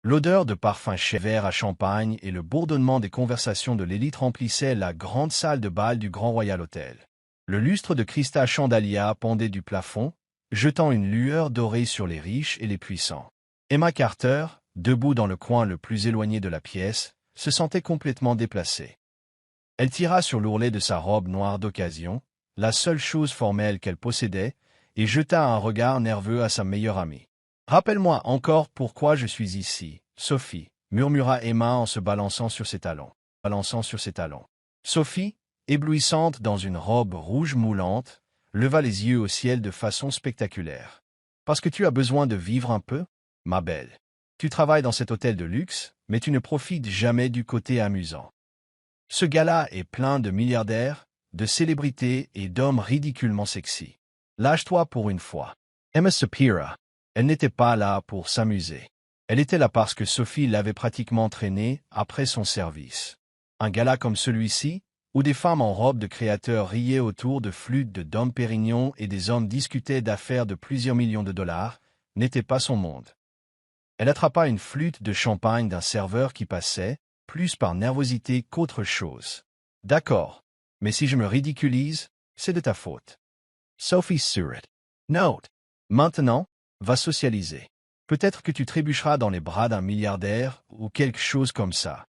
L'odeur de parfum vert à champagne et le bourdonnement des conversations de l'élite remplissaient la grande salle de bal du Grand Royal Hotel. Le lustre de cristal chandelier pendait du plafond, jetant une lueur dorée sur les riches et les puissants. Emma Carter, debout dans le coin le plus éloigné de la pièce, se sentait complètement déplacée. Elle tira sur l'ourlet de sa robe noire d'occasion, la seule chose formelle qu'elle possédait, et jeta un regard nerveux à sa meilleure amie. « Rappelle-moi encore pourquoi je suis ici, Sophie, » murmura Emma en se balançant sur ses talons. Sophie, éblouissante dans une robe rouge moulante, leva les yeux au ciel de façon spectaculaire. « Parce que tu as besoin de vivre un peu, ma belle. Tu travailles dans cet hôtel de luxe, mais tu ne profites jamais du côté amusant. Ce gala est plein de milliardaires, de célébrités et d'hommes ridiculement sexy. Lâche-toi pour une fois. » Emma soupira. Elle n'était pas là pour s'amuser. Elle était là parce que Sophie l'avait pratiquement traînée après son service. Un gala comme celui-ci, où des femmes en robe de créateurs riaient autour de flûtes de Dom Pérignon et des hommes discutaient d'affaires de plusieurs millions de dollars, n'était pas son monde. Elle attrapa une flûte de champagne d'un serveur qui passait, plus par nervosité qu'autre chose. « D'accord, mais si je me ridiculise, c'est de ta faute. » Sophie sourit. « Note. Maintenant, va socialiser. Peut-être que tu trébucheras dans les bras d'un milliardaire ou quelque chose comme ça. »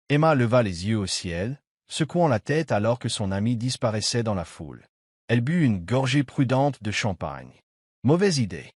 Emma leva les yeux au ciel, secouant la tête alors que son amie disparaissait dans la foule. Elle but une gorgée prudente de champagne. Mauvaise idée.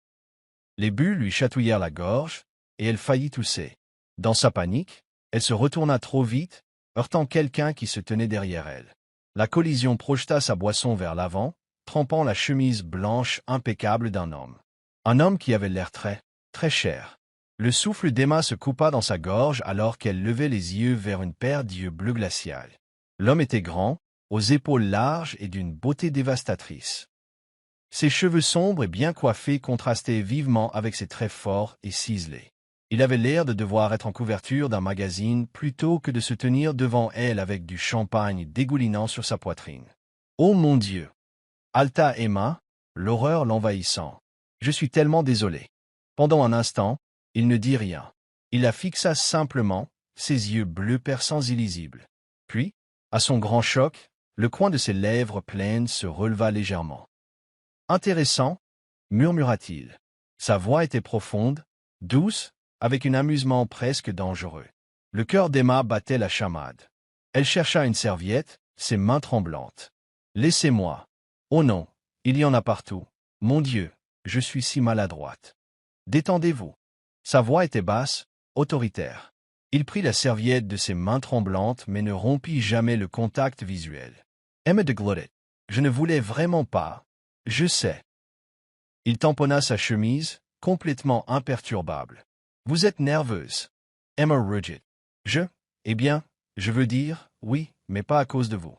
Les bulles lui chatouillèrent la gorge, et elle faillit tousser. Dans sa panique, elle se retourna trop vite, heurtant quelqu'un qui se tenait derrière elle. La collision projeta sa boisson vers l'avant, trempant la chemise blanche impeccable d'un homme. Un homme qui avait l'air très, très cher. Le souffle d'Emma se coupa dans sa gorge alors qu'elle levait les yeux vers une paire d'yeux bleus glacial. L'homme était grand, aux épaules larges et d'une beauté dévastatrice. Ses cheveux sombres et bien coiffés contrastaient vivement avec ses traits forts et ciselés. Il avait l'air de devoir être en couverture d'un magazine plutôt que de se tenir devant elle avec du champagne dégoulinant sur sa poitrine. « Oh mon Dieu !» halta Emma, l'horreur l'envahissant. « Je suis tellement désolé. » Pendant un instant, il ne dit rien. Il la fixa simplement, ses yeux bleus perçants illisibles. Puis, à son grand choc, le coin de ses lèvres pleines se releva légèrement. « Intéressant, » murmura-t-il. Sa voix était profonde, douce, avec un amusement presque dangereux. Le cœur d'Emma battait la chamade. Elle chercha une serviette, ses mains tremblantes. « Laissez-moi. »« Oh non, il y en a partout. Mon Dieu, je suis si maladroite. »« Détendez-vous. » Sa voix était basse, autoritaire. Il prit la serviette de ses mains tremblantes mais ne rompit jamais le contact visuel. Emma déglottit. « Je ne voulais vraiment pas. Je sais. » Il tamponna sa chemise, complètement imperturbable. « Vous êtes nerveuse. » Emma rugit. « Eh bien, je veux dire, oui, mais pas à cause de vous. »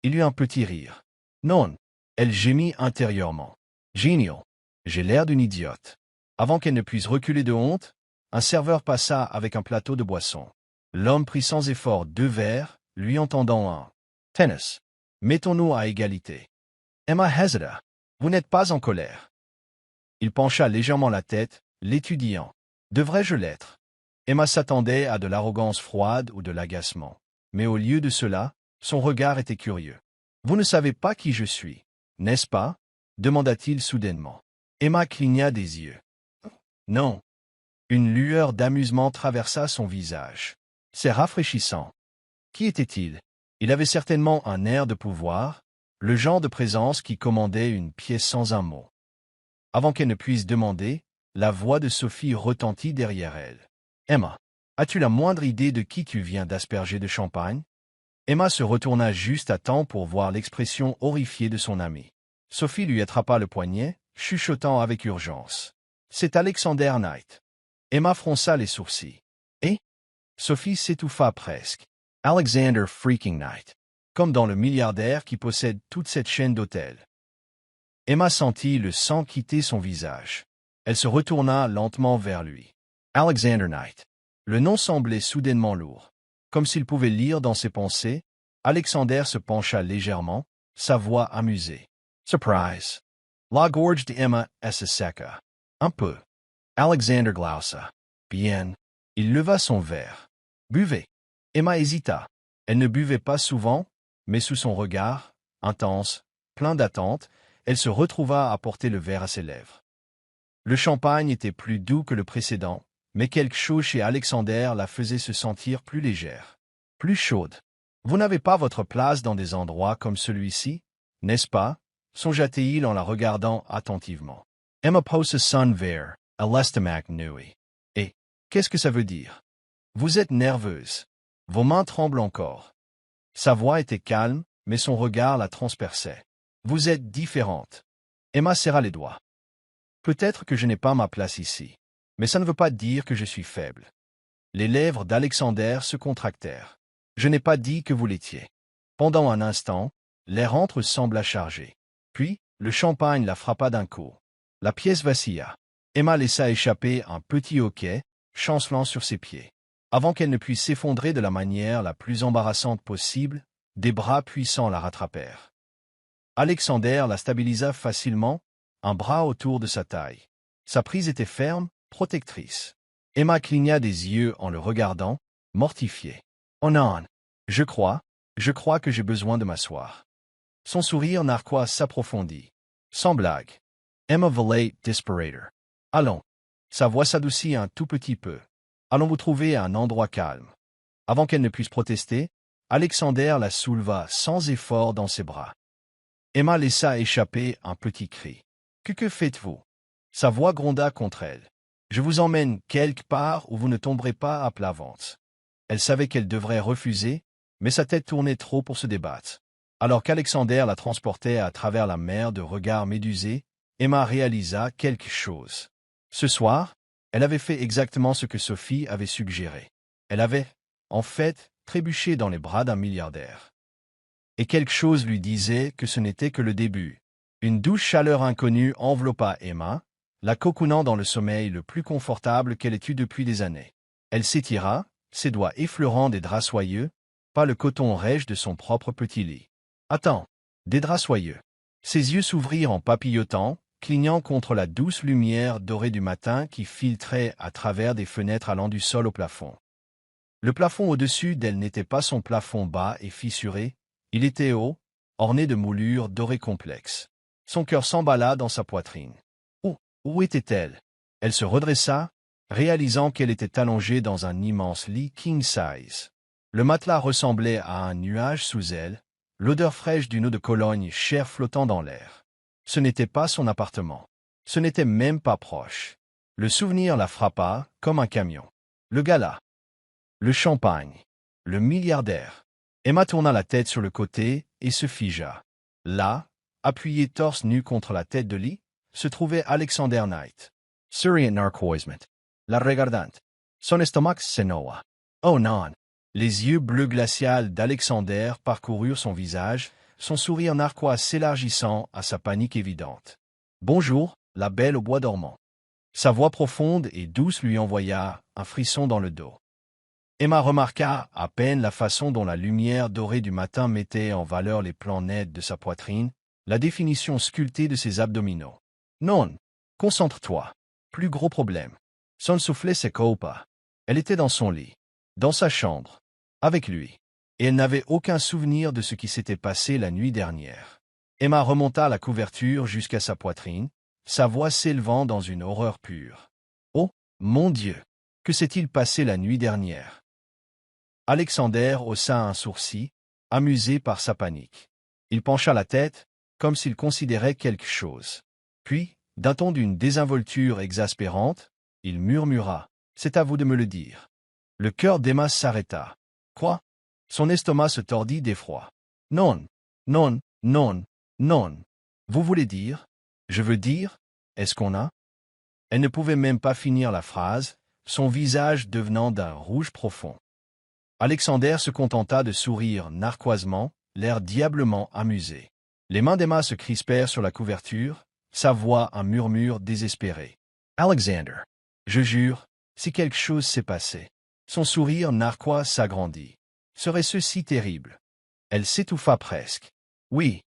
Il eut un petit rire. « Non. » Elle gémit intérieurement. « Génial. J'ai l'air d'une idiote. » Avant qu'elle ne puisse reculer de honte, un serveur passa avec un plateau de boissons. L'homme prit sans effort 2 verres, lui en tendant un. « Tennis. Mettons-nous à égalité. » Emma hésita. « Vous n'êtes pas en colère. » Il pencha légèrement la tête, l'étudiant. « Devrais-je l'être ?» Emma s'attendait à de l'arrogance froide ou de l'agacement. Mais au lieu de cela, son regard était curieux. « Vous ne savez pas qui je suis, n'est-ce pas ?» demanda-t-il soudainement. Emma cligna des yeux. « Non. » Une lueur d'amusement traversa son visage. « C'est rafraîchissant. » Qui était-il? Il avait certainement un air de pouvoir, le genre de présence qui commandait une pièce sans un mot. Avant qu'elle ne puisse demander, la voix de Sophie retentit derrière elle. « Emma, as-tu la moindre idée de qui tu viens d'asperger de champagne ?» Emma se retourna juste à temps pour voir l'expression horrifiée de son amie. Sophie lui attrapa le poignet, chuchotant avec urgence. « C'est Alexander Knight. » Emma fronça les sourcils. « Et ?» Sophie s'étouffa presque. « Alexander freaking Knight. » Comme dans Le milliardaire qui possède toute cette chaîne d'hôtels. Emma sentit le sang quitter son visage. Elle se retourna lentement vers lui. « Alexander Knight. » Le nom semblait soudainement lourd. Comme s'il pouvait lire dans ses pensées, Alexander se pencha légèrement, sa voix amusée. « Surprise. » La gorge d'Emma se seca. Un peu. Alexander glausa. « Bien. Il leva son verre. Buvez. Emma hésita. Elle ne buvait pas souvent, mais sous son regard, intense, plein d'attente, elle se retrouva à porter le verre à ses lèvres. Le champagne était plus doux que le précédent, mais quelque chose chez Alexander la faisait se sentir plus légère, plus chaude. Vous n'avez pas votre place dans des endroits comme celui-ci, n'est-ce pas? Songea-t-il en la regardant attentivement. Emma pose son verre, à l'estomac noué. Et, qu'est-ce que ça veut dire? Vous êtes nerveuse. Vos mains tremblent encore. Sa voix était calme, mais son regard la transperçait. Vous êtes différente. Emma serra les doigts. Peut-être que je n'ai pas ma place ici, mais ça ne veut pas dire que je suis faible. Les lèvres d'Alexander se contractèrent. Je n'ai pas dit que vous l'étiez. Pendant un instant, l'air entre sembla chargé. Puis, le champagne la frappa d'un coup. La pièce vacilla. Emma laissa échapper un petit hoquet, chancelant sur ses pieds. Avant qu'elle ne puisse s'effondrer de la manière la plus embarrassante possible, des bras puissants la rattrapèrent. Alexander la stabilisa facilement, un bras autour de sa taille. Sa prise était ferme, protectrice. Emma cligna des yeux en le regardant, mortifiée. « Oh non, je crois que j'ai besoin de m'asseoir. » Son sourire narquois s'approfondit. Sans blague. Emma voulait disparaître. « Allons. » Sa voix s'adoucit un tout petit peu. « Allons vous trouver un endroit calme. » Avant qu'elle ne puisse protester, Alexander la souleva sans effort dans ses bras. Emma laissa échapper un petit cri. « Que faites-vous » Sa voix gronda contre elle. « Je vous emmène quelque part où vous ne tomberez pas à plat ventre. » Elle savait qu'elle devrait refuser, mais sa tête tournait trop pour se débattre. Alors qu'Alexander la transportait à travers la mer de regards médusés, Emma réalisa quelque chose. Ce soir, elle avait fait exactement ce que Sophie avait suggéré. Elle avait, en fait, trébuché dans les bras d'un milliardaire. Et quelque chose lui disait que ce n'était que le début. Une douce chaleur inconnue enveloppa Emma, la cocoonant dans le sommeil le plus confortable qu'elle ait eu depuis des années. Elle s'étira, ses doigts effleurant des draps soyeux, pas le coton rêche de son propre petit lit. Attends, des draps soyeux. Ses yeux s'ouvrirent en papillotant, clignant contre la douce lumière dorée du matin qui filtrait à travers des fenêtres allant du sol au plafond. Le plafond au-dessus d'elle n'était pas son plafond bas et fissuré, il était haut, orné de moulures dorées complexes. Son cœur s'emballa dans sa poitrine. Où était-elle? Elle se redressa, réalisant qu'elle était allongée dans un immense lit king size. Le matelas ressemblait à un nuage sous elle, l'odeur fraîche d'une eau de Cologne chère flottant dans l'air. Ce n'était pas son appartement. Ce n'était même pas proche. Le souvenir la frappa comme un camion. Le gala. Le champagne. Le milliardaire. Emma tourna la tête sur le côté et se figea. Là, appuyé torse nu contre la tête de lit, se trouvait Alexander Knight. Souriant narquoisement. La regardante. Son estomac s'enoua. Oh non! Les yeux bleus glacial d'Alexander parcoururent son visage, son sourire narquois s'élargissant à sa panique évidente. Bonjour, la belle au bois dormant. Sa voix profonde et douce lui envoya un frisson dans le dos. Emma remarqua à peine la façon dont la lumière dorée du matin mettait en valeur les plans nets de sa poitrine, la définition sculptée de ses abdominaux. Non, concentre-toi. Plus gros problème. Son soufflet s'écoupa. Elle était dans son lit, dans sa chambre, avec lui, et elle n'avait aucun souvenir de ce qui s'était passé la nuit dernière. Emma remonta la couverture jusqu'à sa poitrine, sa voix s'élevant dans une horreur pure. « Oh, mon Dieu! Que s'est-il passé la nuit dernière ?» Alexander haussa un sourcil, amusé par sa panique. Il pencha la tête, comme s'il considérait quelque chose. Puis, d'un ton d'une désinvolture exaspérante, il murmura « C'est à vous de me le dire. » Le cœur d'Emma s'arrêta. Quoi? Son estomac se tordit d'effroi. Non, non, non, non. Vous voulez dire? Je veux dire? Est-ce qu'on a? Elle ne pouvait même pas finir la phrase, son visage devenant d'un rouge profond. Alexander se contenta de sourire narquoisement, l'air diablement amusé. Les mains d'Emma se crispèrent sur la couverture, sa voix un murmure désespéré. Alexander, je jure, si quelque chose s'est passé. Son sourire narquois s'agrandit. Serait-ce si terrible? Elle s'étouffa presque. Oui.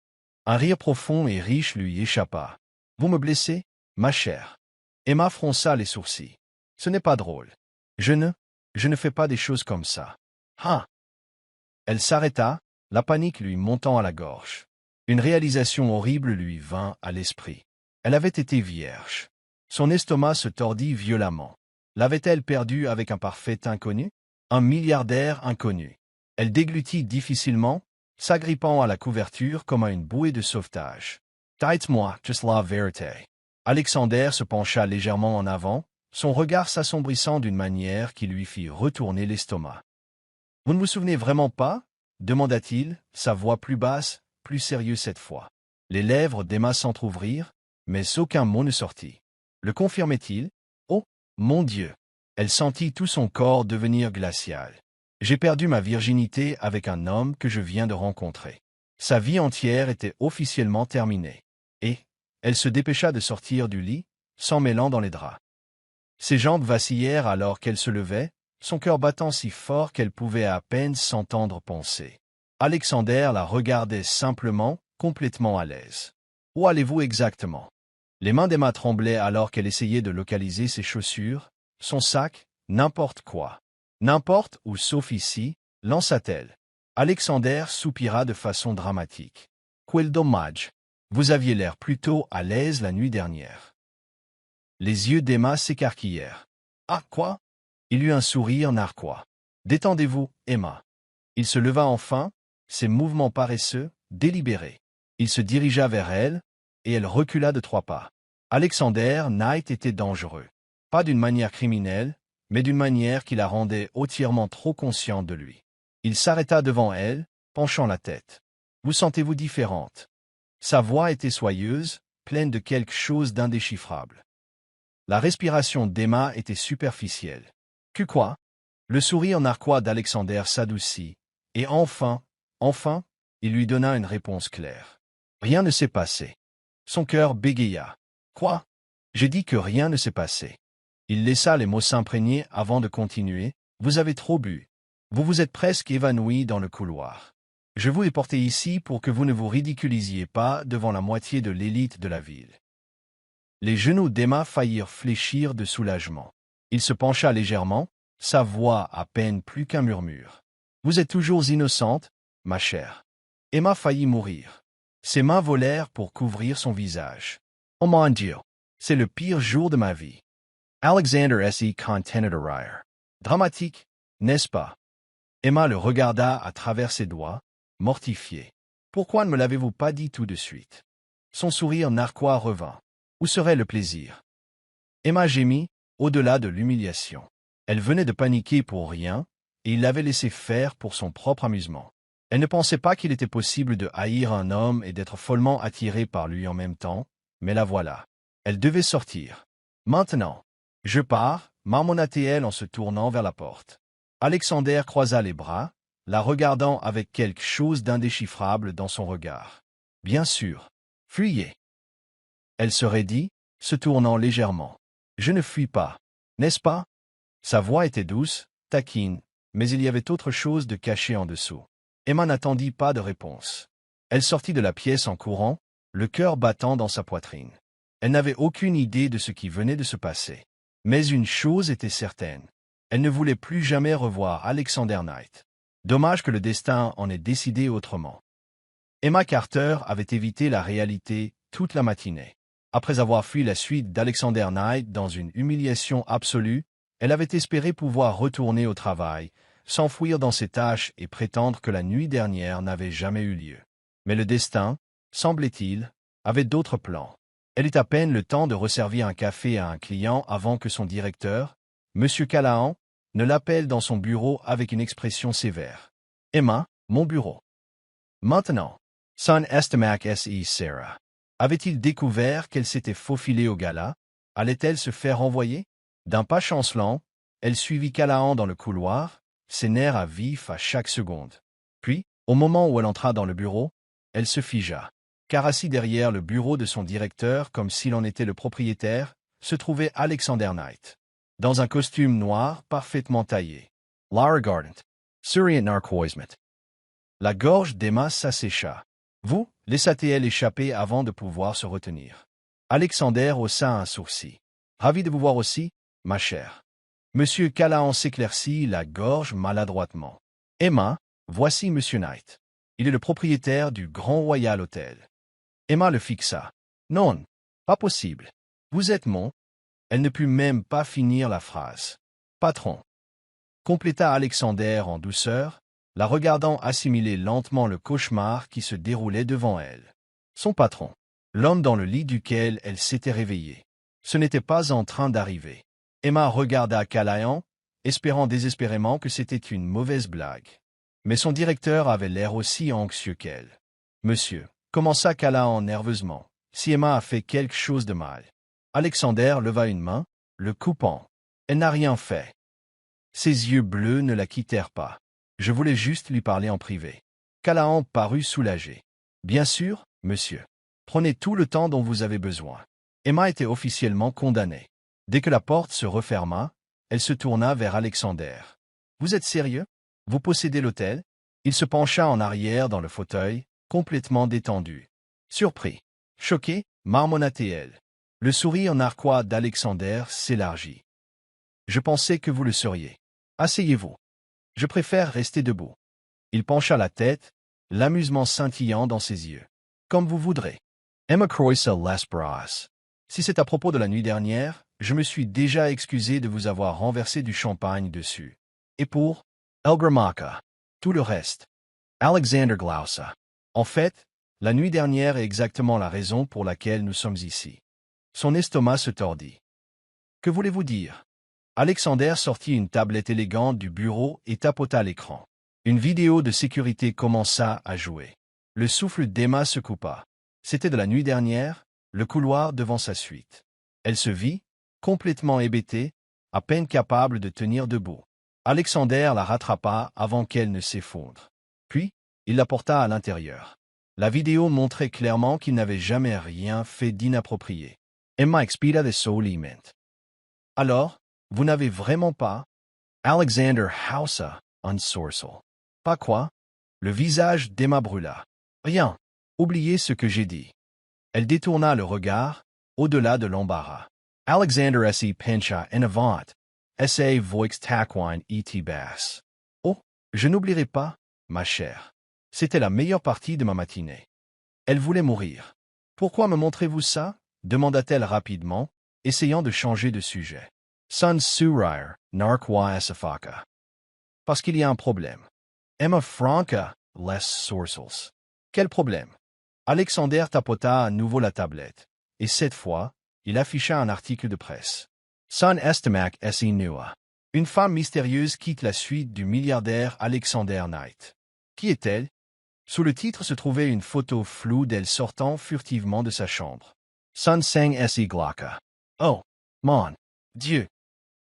Un rire profond et riche lui échappa. Vous me blessez, ma chère? Emma fronça les sourcils. Ce n'est pas drôle. Je ne. Je ne fais pas des choses comme ça. Ah! Elle s'arrêta, la panique lui montant à la gorge. Une réalisation horrible lui vint à l'esprit. Elle avait été vierge. Son estomac se tordit violemment. L'avait-elle perdu avec un parfait inconnu? Un milliardaire inconnu. Elle déglutit difficilement, s'agrippant à la couverture comme à une bouée de sauvetage. Dites-moi, juste la vérité. Alexander se pencha légèrement en avant, son regard s'assombrissant d'une manière qui lui fit retourner l'estomac. Vous ne vous souvenez vraiment pas? Demanda-t-il, sa voix plus basse, plus sérieuse cette fois. Les lèvres d'Emma s'entr'ouvrirent, mais aucun mot ne sortit. Le confirmait-il? Oh, mon Dieu! Elle sentit tout son corps devenir glacial. J'ai perdu ma virginité avec un homme que je viens de rencontrer. Sa vie entière était officiellement terminée. Et elle se dépêcha de sortir du lit, s'en mêlant dans les draps. Ses jambes vacillèrent alors qu'elle se levait, son cœur battant si fort qu'elle pouvait à peine s'entendre penser. Alexander la regardait simplement, complètement à l'aise. Où allez-vous exactement? Les mains d'Emma tremblaient alors qu'elle essayait de localiser ses chaussures, son sac, n'importe quoi. N'importe où sauf ici, lança-t-elle. Alexander soupira de façon dramatique. Quel dommage. Vous aviez l'air plutôt à l'aise la nuit dernière. Les yeux d'Emma s'écarquillèrent. Ah, quoi? Il eut un sourire narquois. Détendez-vous, Emma. Il se leva enfin, ses mouvements paresseux, délibérés. Il se dirigea vers elle, et elle recula de 3 pas. Alexander Knight était dangereux. Pas d'une manière criminelle, mais d'une manière qui la rendait entièrement trop consciente de lui. Il s'arrêta devant elle, penchant la tête. Vous sentez-vous différente? Sa voix était soyeuse, pleine de quelque chose d'indéchiffrable. La respiration d'Emma était superficielle. Que quoi? Le sourire narquois d'Alexander s'adoucit, et enfin, il lui donna une réponse claire. Rien ne s'est passé. Son cœur bégaya. Quoi? J'ai dit que rien ne s'est passé. Il laissa les mots s'imprégner avant de continuer. Vous avez trop bu. Vous vous êtes presque évanoui dans le couloir. Je vous ai porté ici pour que vous ne vous ridiculisiez pas devant la moitié de l'élite de la ville. Les genoux d'Emma faillirent fléchir de soulagement. Il se pencha légèrement, sa voix à peine plus qu'un murmure. Vous êtes toujours innocente, ma chère. Emma faillit mourir. Ses mains volèrent pour couvrir son visage. Oh mon Dieu, c'est le pire jour de ma vie. Alexander S.E. continued to rire. Dramatique, n'est-ce pas? Emma le regarda à travers ses doigts, mortifiée. Pourquoi ne me l'avez-vous pas dit tout de suite? Son sourire narquois revint. Où serait le plaisir? Emma gémit, au-delà de l'humiliation. Elle venait de paniquer pour rien, et il l'avait laissé faire pour son propre amusement. Elle ne pensait pas qu'il était possible de haïr un homme et d'être follement attirée par lui en même temps, mais la voilà. Elle devait sortir. Maintenant. Je pars, marmonna-t-elle en se tournant vers la porte. Alexander croisa les bras, la regardant avec quelque chose d'indéchiffrable dans son regard. Bien sûr. Fuyez. Elle se raidit, se tournant légèrement. Je ne fuis pas, n'est-ce pas? Sa voix était douce, taquine, mais il y avait autre chose de caché en dessous. Emma n'attendit pas de réponse. Elle sortit de la pièce en courant, le cœur battant dans sa poitrine. Elle n'avait aucune idée de ce qui venait de se passer. Mais une chose était certaine. Elle ne voulait plus jamais revoir Alexander Knight. Dommage que le destin en ait décidé autrement. Emma Carter avait évité la réalité toute la matinée. Après avoir fui la suite d'Alexander Knight dans une humiliation absolue, elle avait espéré pouvoir retourner au travail, s'enfouir dans ses tâches et prétendre que la nuit dernière n'avait jamais eu lieu. Mais le destin, semblait-il, avait d'autres plans. Elle eut à peine le temps de resservir un café à un client avant que son directeur, M. Callahan, ne l'appelle dans son bureau avec une expression sévère. « Emma, mon bureau. » Maintenant. Son estomac S.E. Sarah. Avait-il découvert qu'elle s'était faufilée au gala? Allait-elle se faire renvoyer? D'un pas chancelant, elle suivit Callahan dans le couloir, ses nerfs à vif à chaque seconde. Puis, au moment où elle entra dans le bureau, elle se figea. Car assis derrière le bureau de son directeur comme s'il en était le propriétaire, se trouvait Alexander Knight. Dans un costume noir parfaitement taillé. Lara Gardent. Surient narcoismet. La gorge d'Emma s'assécha. Vous, laissa-t-elle échapper avant de pouvoir se retenir. Alexander haussa un sourcil. Ravi de vous voir aussi, ma chère. Monsieur Callahan s'éclaircit la gorge maladroitement. Emma, voici Monsieur Knight. Il est le propriétaire du Grand Royal Hotel. Emma le fixa. Non, pas possible. Vous êtes mon... Elle ne put même pas finir la phrase. Patron. Compléta Alexander en douceur, la regardant assimiler lentement le cauchemar qui se déroulait devant elle. Son patron. L'homme dans le lit duquel elle s'était réveillée. Ce n'était pas en train d'arriver. Emma regarda Callahan, espérant désespérément que c'était une mauvaise blague. Mais son directeur avait l'air aussi anxieux qu'elle. Monsieur, commença Callahan nerveusement, si Emma a fait quelque chose de mal. Alexander leva une main, le coupant. Elle n'a rien fait. Ses yeux bleus ne la quittèrent pas. Je voulais juste lui parler en privé. Callahan parut soulagé. Bien sûr, monsieur. Prenez tout le temps dont vous avez besoin. Emma était officiellement condamnée. Dès que la porte se referma, elle se tourna vers Alexander. Vous êtes sérieux? Vous possédez l'hôtel? Il se pencha en arrière dans le fauteuil, complètement détendu. Surpris. Choqué, marmonna-t-elle. Le sourire narquois d'Alexander s'élargit. Je pensais que vous le seriez. Asseyez-vous. Je préfère rester debout. Il pencha la tête, l'amusement scintillant dans ses yeux. Comme vous voudrez. Emma croisa las bras. Si c'est à propos de la nuit dernière, je me suis déjà excusé de vous avoir renversé du champagne dessus. Et pour Elgramaka, tout le reste. Alexander glausa. En fait, la nuit dernière est exactement la raison pour laquelle nous sommes ici. Son estomac se tordit. Que voulez-vous dire? Alexander sortit une tablette élégante du bureau et tapota l'écran. Une vidéo de sécurité commença à jouer. Le souffle d'Emma se coupa. C'était de la nuit dernière, le couloir devant sa suite. Elle se vit, complètement hébétée, à peine capable de tenir debout. Alexander la rattrapa avant qu'elle ne s'effondre. Puis, il la porta à l'intérieur. La vidéo montrait clairement qu'il n'avait jamais rien fait d'inapproprié. Emma expira de souliment. Alors, vous n'avez vraiment pas? Alexander haussa un sourcil. Pas quoi? Le visage d'Emma brûla. Rien. Oubliez ce que j'ai dit. Elle détourna le regard, au-delà de l'embarras. Alexander s'y pencha en avant. Sa voix taquine et basse. Oh, je n'oublierai pas, ma chère. C'était la meilleure partie de ma matinée. Elle voulait mourir. Pourquoi me montrez-vous ça? Demanda-t-elle rapidement, essayant de changer de sujet. Sans sourire, narquois asafaka. Parce qu'il y a un problème. Emma franca les sourcils. Quel problème? Alexander tapota à nouveau la tablette, et cette fois, il afficha un article de presse. Son estimac si nua. Une femme mystérieuse quitte la suite du milliardaire Alexander Knight. Qui est-elle? Sous le titre se trouvait une photo floue d'elle sortant furtivement de sa chambre. Son sang si glauca. Oh, mon Dieu!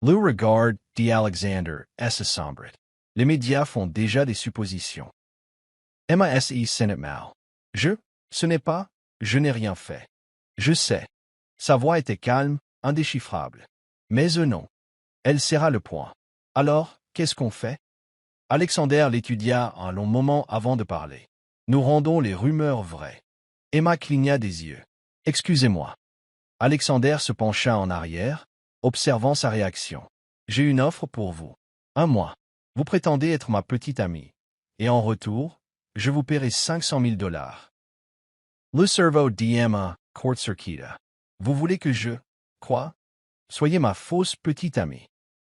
Le regard d'Alexander est sombre. Les médias font déjà des suppositions. Emma si senait mal. Ce n'est pas, je n'ai rien fait. Je sais. Sa voix était calme, indéchiffrable. Mais non. Elle serra le poing. Alors, qu'est-ce qu'on fait? Alexander l'étudia un long moment avant de parler. Nous rendons les rumeurs vraies. Emma cligna des yeux. Excusez-moi. Alexander se pencha en arrière, observant sa réaction. J'ai une offre pour vous. Un mois. Vous prétendez être ma petite amie. Et en retour, je vous paierai $500,000. Le cerveau d'Emma court-circuita. Vous voulez que je... Quoi? Soyez ma fausse petite amie.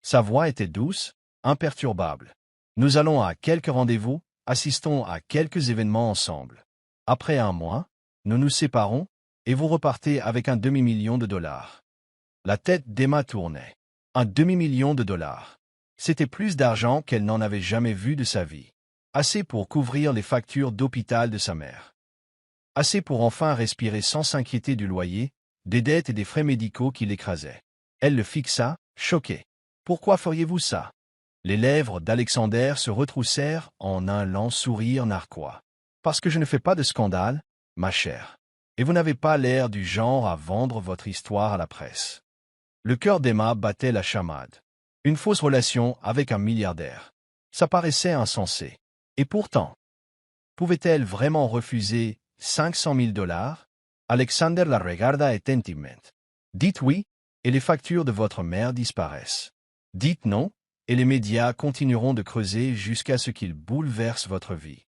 Sa voix était douce, imperturbable. Nous allons à quelques rendez-vous, assistons à quelques événements ensemble. Après un mois, nous nous séparons, et vous repartez avec un demi-million de dollars. La tête d'Emma tournait. Un demi-million de dollars. C'était plus d'argent qu'elle n'en avait jamais vu de sa vie. Assez pour couvrir les factures d'hôpital de sa mère. Assez pour enfin respirer sans s'inquiéter du loyer, des dettes et des frais médicaux qui l'écrasaient. Elle le fixa, choquée. Pourquoi feriez-vous ça? Les lèvres d'Alexander se retroussèrent en un lent sourire narquois. Parce que je ne fais pas de scandale, ma chère. Et vous n'avez pas l'air du genre à vendre votre histoire à la presse. Le cœur d'Emma battait la chamade. Une fausse relation avec un milliardaire. Ça paraissait insensé. Et pourtant, pouvait-elle vraiment refuser $500,000? Alexander la regarda attentivement. Dites oui, et les factures de votre mère disparaissent. Dites non, et les médias continueront de creuser jusqu'à ce qu'ils bouleversent votre vie.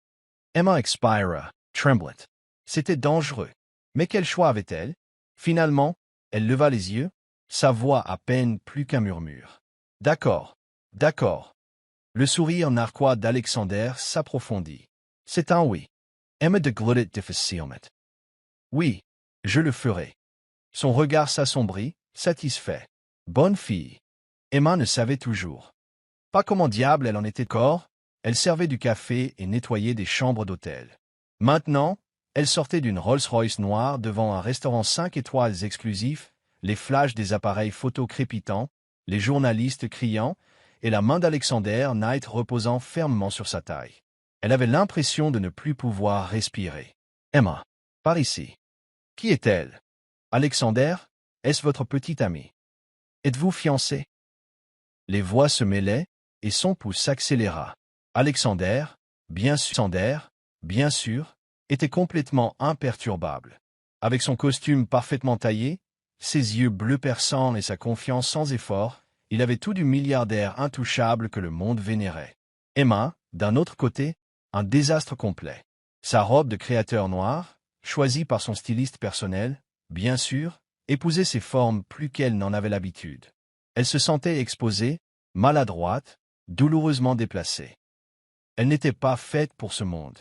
Emma expira, tremblant. C'était dangereux. Mais quel choix avait-elle? Finalement, elle leva les yeux, sa voix à peine plus qu'un murmure. D'accord, d'accord. Le sourire narquois d'Alexander s'approfondit. C'est un oui. Emma déglutit difficilement. Oui, je le ferai. Son regard s'assombrit, satisfait. Bonne fille. Emma ne savait toujours pas comment diable elle en était corps, elle servait du café et nettoyait des chambres d'hôtel. Maintenant, elle sortait d'une Rolls-Royce noire devant un restaurant 5 étoiles exclusif, les flashs des appareils photo crépitants, les journalistes criant, et la main d'Alexander Knight reposant fermement sur sa taille. Elle avait l'impression de ne plus pouvoir respirer. Emma, par ici. Qui est-elle? Alexander, est-ce votre petite amie? Êtes-vous fiancé? Les voix se mêlaient, et son pouls s'accéléra. Alexander, bien sûr, était complètement imperturbable. Avec son costume parfaitement taillé, ses yeux bleus perçants et sa confiance sans effort, il avait tout du milliardaire intouchable que le monde vénérait. Emma, d'un autre côté, un désastre complet. Sa robe de créateur noir, choisie par son styliste personnel, bien sûr, épousait ses formes plus qu'elle n'en avait l'habitude. Elle se sentait exposée, maladroite, douloureusement déplacée. Elle n'était pas faite pour ce monde.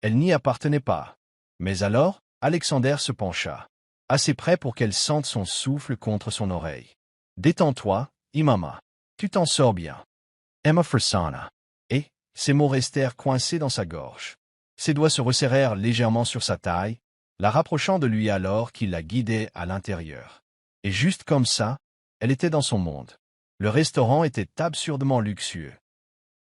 Elle n'y appartenait pas. Mais alors, Alexander se pencha, assez près pour qu'elle sente son souffle contre son oreille. « Détends-toi, Imama. Tu t'en sors bien. » Emma frissonna. Et, ces mots restèrent coincés dans sa gorge. Ses doigts se resserrèrent légèrement sur sa taille, la rapprochant de lui alors qu'il la guidait à l'intérieur. Et juste comme ça, elle était dans son monde. Le restaurant était absurdement luxueux.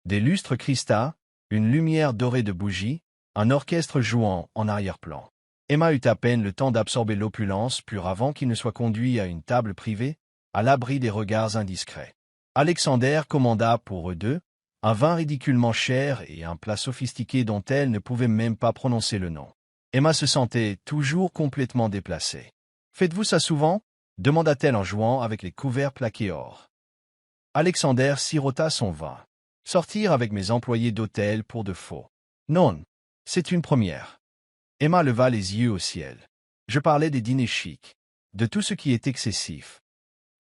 Des lustres cristaux, une lumière dorée de bougies, un orchestre jouant en arrière-plan. Emma eut à peine le temps d'absorber l'opulence pure avant qu'il ne soit conduit à une table privée, à l'abri des regards indiscrets. Alexander commanda pour eux deux, un vin ridiculement cher et un plat sophistiqué dont elle ne pouvait même pas prononcer le nom. Emma se sentait toujours complètement déplacée. « Faites-vous ça souvent ?» demanda-t-elle en jouant avec les couverts plaqués or. Alexander sirota son vin. « Sortir avec mes employés d'hôtel pour de faux. Non, c'est une première. » Emma leva les yeux au ciel. « Je parlais des dîners chics, de tout ce qui est excessif. »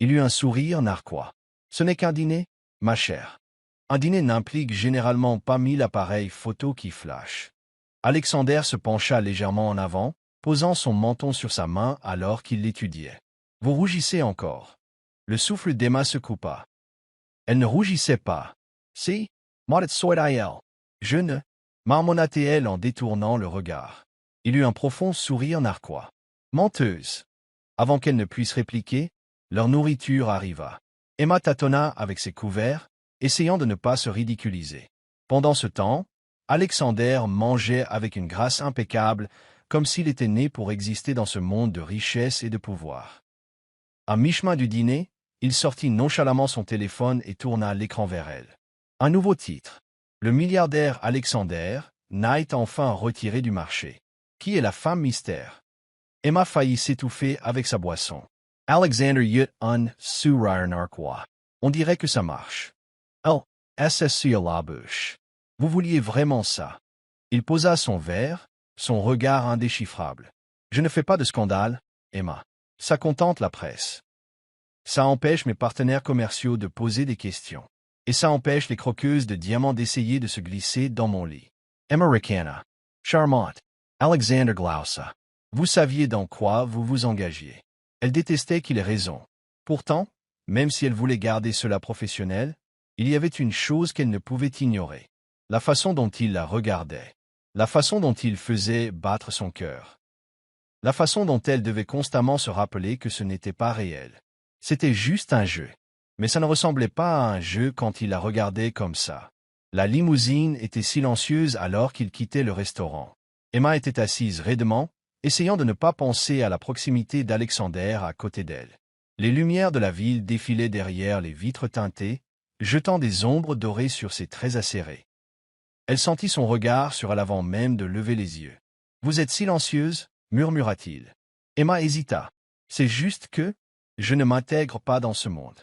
Il eut un sourire narquois. « Ce n'est qu'un dîner, ma chère. Un dîner n'implique généralement pas 1000 appareils photo qui flashent. » Alexander se pencha légèrement en avant, posant son menton sur sa main alors qu'il l'étudiait. « Vous rougissez encore. » Le souffle d'Emma se coupa. Elle ne rougissait pas. « Si, Maudit soit elle. Je ne. » marmonna-t-elle en détournant le regard. Il eut un profond sourire narquois. « Menteuse. » Avant qu'elle ne puisse répliquer, leur nourriture arriva. Emma tâtonna avec ses couverts, essayant de ne pas se ridiculiser. Pendant ce temps, Alexander mangeait avec une grâce impeccable, comme s'il était né pour exister dans ce monde de richesse et de pouvoir. À mi-chemin du dîner, il sortit nonchalamment son téléphone et tourna l'écran vers elle. Un nouveau titre. Le milliardaire Alexander Knight enfin retiré du marché. Qui est la femme mystère? Emma faillit s'étouffer avec sa boisson. Alexander eut un sourire narquois. On dirait que ça marche. Oh, SSC à la bouche. Vous vouliez vraiment ça? Il posa son verre, son regard indéchiffrable. Je ne fais pas de scandale, Emma. Ça contente la presse. Ça empêche mes partenaires commerciaux de poser des questions. Et ça empêche les croqueuses de diamants d'essayer de se glisser dans mon lit. Emma ricana. Charmante. Alexander glausa. Vous saviez dans quoi vous vous engagiez. Elle détestait qu'il ait raison. Pourtant, même si elle voulait garder cela professionnel, il y avait une chose qu'elle ne pouvait ignorer. La façon dont il la regardait. La façon dont il faisait battre son cœur. La façon dont elle devait constamment se rappeler que ce n'était pas réel. C'était juste un jeu. Mais ça ne ressemblait pas à un jeu quand il la regardait comme ça. La limousine était silencieuse alors qu'il quittait le restaurant. Emma était assise raidement, essayant de ne pas penser à la proximité d'Alexander à côté d'elle. Les lumières de la ville défilaient derrière les vitres teintées, jetant des ombres dorées sur ses traits acérés. Elle sentit son regard sur elle avant même de lever les yeux. « Vous êtes silencieuse » murmura-t-il. Emma hésita. « C'est juste que je ne m'intègre pas dans ce monde. »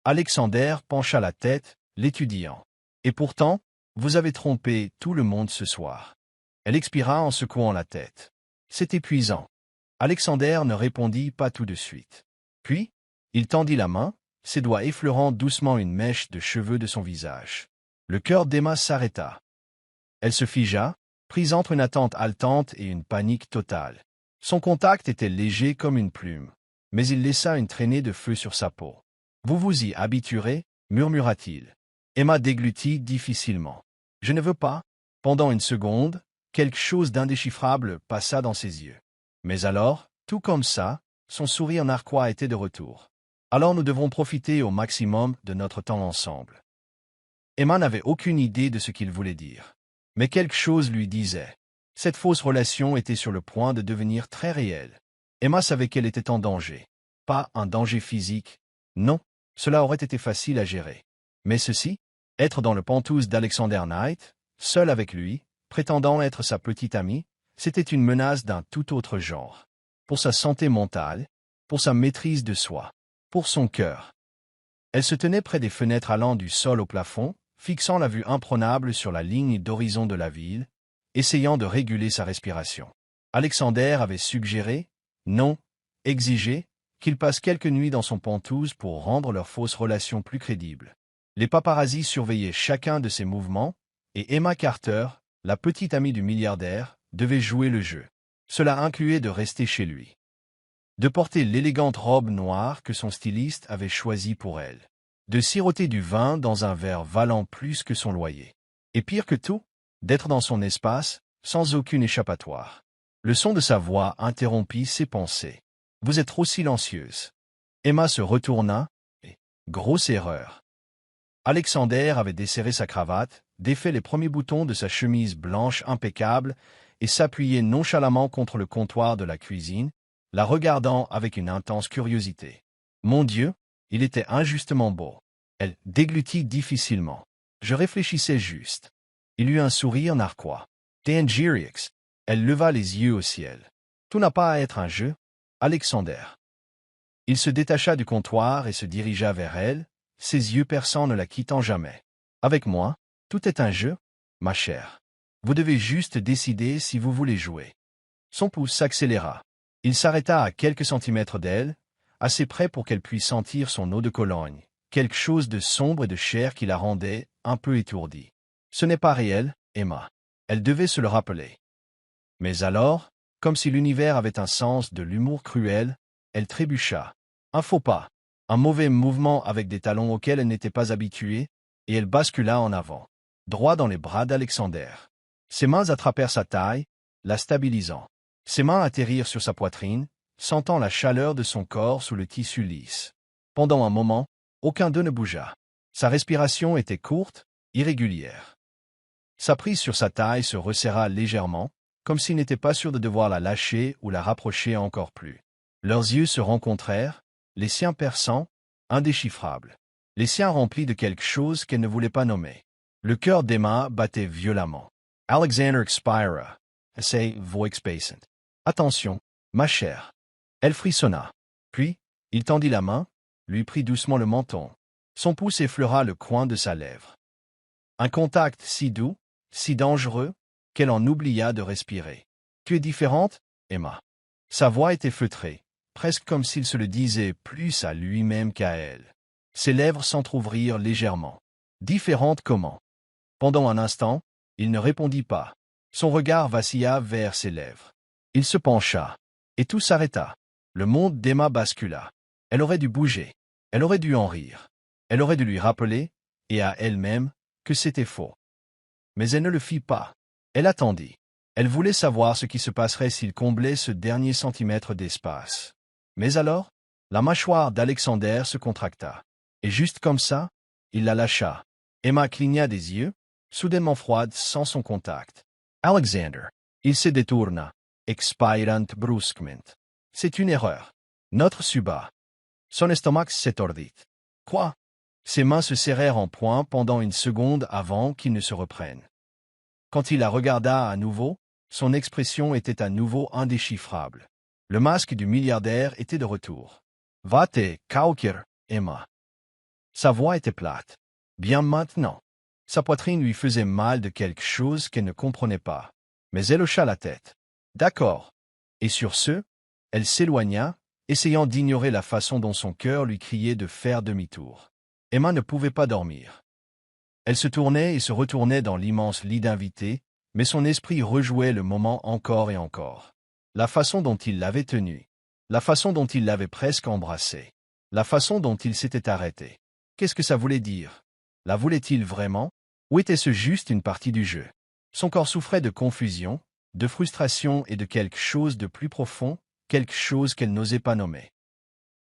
Alexander pencha la tête, l'étudiant. Et pourtant, vous avez trompé tout le monde ce soir. Elle expira en secouant la tête. C'est épuisant. Alexander ne répondit pas tout de suite. Puis, il tendit la main, ses doigts effleurant doucement une mèche de cheveux de son visage. Le cœur d'Emma s'arrêta. Elle se figea, prise entre une attente haletante et une panique totale. Son contact était léger comme une plume, mais il laissa une traînée de feu sur sa peau. « Vous vous y habituerez » murmura-t-il. Emma déglutit difficilement. « Je ne veux pas. » Pendant une seconde, quelque chose d'indéchiffrable passa dans ses yeux. Mais alors, tout comme ça, son sourire narquois était de retour. « Alors nous devrons profiter au maximum de notre temps ensemble. » Emma n'avait aucune idée de ce qu'il voulait dire. Mais quelque chose lui disait. Cette fausse relation était sur le point de devenir très réelle. Emma savait qu'elle était en danger. Pas un danger physique. Non, cela aurait été facile à gérer. Mais ceci, être dans le pantouse d'Alexander Knight, seul avec lui, prétendant être sa petite amie, c'était une menace d'un tout autre genre. Pour sa santé mentale, pour sa maîtrise de soi, pour son cœur. Elle se tenait près des fenêtres allant du sol au plafond, fixant la vue imprenable sur la ligne d'horizon de la ville, essayant de réguler sa respiration. Alexander avait suggéré, non, exigé, qu'il passe quelques nuits dans son pantouse pour rendre leur fausse relation plus crédible. Les paparazzis surveillaient chacun de ses mouvements, et Emma Carter, la petite amie du milliardaire, devait jouer le jeu. Cela incluait de rester chez lui. De porter l'élégante robe noire que son styliste avait choisie pour elle. De siroter du vin dans un verre valant plus que son loyer. Et pire que tout, d'être dans son espace, sans aucune échappatoire. Le son de sa voix interrompit ses pensées. « Vous êtes trop silencieuse. » Emma se retourna, et, grosse erreur. Alexander avait desserré sa cravate, défait les premiers boutons de sa chemise blanche impeccable, et s'appuyait nonchalamment contre le comptoir de la cuisine, la regardant avec une intense curiosité. Mon Dieu, il était injustement beau. Elle déglutit difficilement. Je réfléchissais juste. Il eut un sourire narquois. Dangerix. Elle leva les yeux au ciel. Tout n'a pas à être un jeu, Alexander. Il se détacha du comptoir et se dirigea vers elle, ses yeux perçants ne la quittant jamais. Avec moi, tout est un jeu, ma chère. Vous devez juste décider si vous voulez jouer. Son pouce s'accéléra. Il s'arrêta à quelques centimètres d'elle, assez près pour qu'elle puisse sentir son eau de Cologne, quelque chose de sombre et de chair qui la rendait un peu étourdie. Ce n'est pas réel, Emma. Elle devait se le rappeler. Mais alors, comme si l'univers avait un sens de l'humour cruel, elle trébucha. Un faux pas, un mauvais mouvement avec des talons auxquels elle n'était pas habituée, et elle bascula en avant, droit dans les bras d'Alexander. Ses mains attrapèrent sa taille, la stabilisant. Ses mains atterrirent sur sa poitrine, sentant la chaleur de son corps sous le tissu lisse. Pendant un moment, aucun d'eux ne bougea. Sa respiration était courte, irrégulière. Sa prise sur sa taille se resserra légèrement, comme s'il n'était pas sûr de devoir la lâcher ou la rapprocher encore plus. Leurs yeux se rencontrèrent, les siens perçants, indéchiffrables. Les siens remplis de quelque chose qu'elle ne voulait pas nommer. Le cœur d'Emma battait violemment. Alexander expira. Say, voix patient. Attention, ma chère. Elle frissonna. Puis, il tendit la main, lui prit doucement le menton. Son pouce effleura le coin de sa lèvre. Un contact si doux, si dangereux, qu'elle en oublia de respirer. Tu es différente, Emma. Sa voix était feutrée, presque comme s'il se le disait plus à lui-même qu'à elle. Ses lèvres s'entr'ouvrirent légèrement. Différente comment? Pendant un instant, il ne répondit pas. Son regard vacilla vers ses lèvres. Il se pencha, et tout s'arrêta. Le monde d'Emma bascula. Elle aurait dû bouger. Elle aurait dû en rire. Elle aurait dû lui rappeler, et à elle-même, que c'était faux. Mais elle ne le fit pas. Elle attendit. Elle voulait savoir ce qui se passerait s'il comblait ce dernier centimètre d'espace. Mais alors, la mâchoire d'Alexander se contracta. Et juste comme ça, il la lâcha. Emma cligna des yeux, soudainement froide sans son contact. Alexander. Il se détourna, expirant brusquement. C'est une erreur. Notre suba. Son estomac s'étordit. Quoi? Ses mains se serrèrent en poing pendant une seconde avant qu'il ne se reprenne. Quand il la regarda à nouveau, son expression était à nouveau indéchiffrable. Le masque du milliardaire était de retour. Va te cauquer, Emma. Sa voix était plate. Bien maintenant. Sa poitrine lui faisait mal de quelque chose qu'elle ne comprenait pas. Mais elle hocha la tête. D'accord. Et sur ce, elle s'éloigna, essayant d'ignorer la façon dont son cœur lui criait de faire demi-tour. Emma ne pouvait pas dormir. Elle se tournait et se retournait dans l'immense lit d'invités, mais son esprit rejouait le moment encore et encore. La façon dont il l'avait tenue, la façon dont il l'avait presque embrassée, la façon dont il s'était arrêté. Qu'est-ce que ça voulait dire? La voulait-il vraiment? Ou était-ce juste une partie du jeu? Son corps souffrait de confusion, de frustration et de quelque chose de plus profond, quelque chose qu'elle n'osait pas nommer.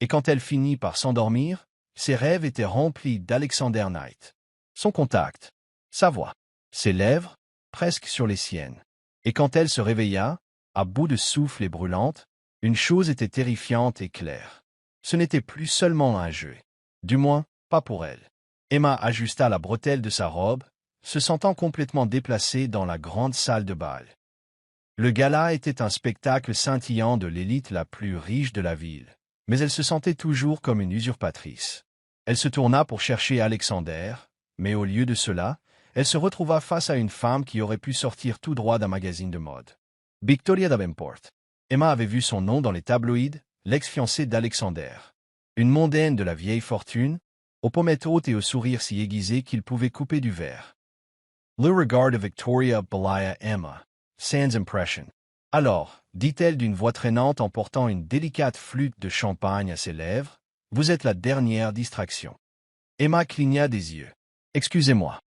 Et quand elle finit par s'endormir, ses rêves étaient remplis d'Alexander Knight. Son contact, sa voix, ses lèvres, presque sur les siennes. Et quand elle se réveilla, à bout de souffle et brûlante, une chose était terrifiante et claire. Ce n'était plus seulement un jeu. Du moins, pas pour elle. Emma ajusta la bretelle de sa robe, se sentant complètement déplacée dans la grande salle de bal. Le gala était un spectacle scintillant de l'élite la plus riche de la ville, mais elle se sentait toujours comme une usurpatrice. Elle se tourna pour chercher Alexander, mais au lieu de cela, elle se retrouva face à une femme qui aurait pu sortir tout droit d'un magazine de mode. Victoria Davenport. Emma avait vu son nom dans les tabloïds, l'ex-fiancée d'Alexander. Une mondaine de la vieille fortune, aux pommettes hautes et au sourire si aiguisé qu'il pouvait couper du verre. Le regard de Victoria belaya Emma, sans impression. Alors, dit-elle d'une voix traînante en portant une délicate flûte de champagne à ses lèvres, vous êtes la dernière distraction. Emma cligna des yeux. Excusez-moi.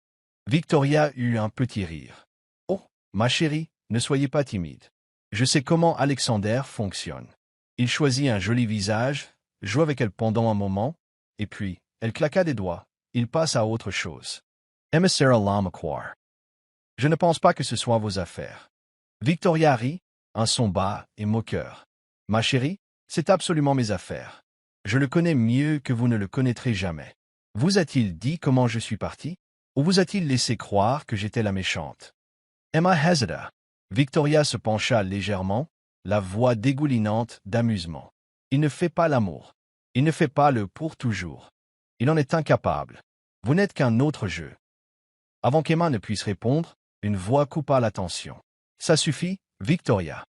Victoria eut un petit rire. Oh, ma chérie, ne soyez pas timide. Je sais comment Alexander fonctionne. Il choisit un joli visage, joue avec elle pendant un moment, et puis, elle claqua des doigts, il passe à autre chose. Emma serra l'âme à croire. Je ne pense pas que ce soit vos affaires. Victoria rit, un son bas et moqueur. Ma chérie, c'est absolument mes affaires. Je le connais mieux que vous ne le connaîtrez jamais. Vous a-t-il dit comment je suis parti? Ou vous a-t-il laissé croire que j'étais la méchante? Emma hésita. Victoria se pencha légèrement, la voix dégoulinante d'amusement. Il ne fait pas l'amour. Il ne fait pas le pour toujours. Il en est incapable. Vous n'êtes qu'un autre jeu. Avant qu'Emma ne puisse répondre, une voix coupa l'attention. Ça suffit, Victoria.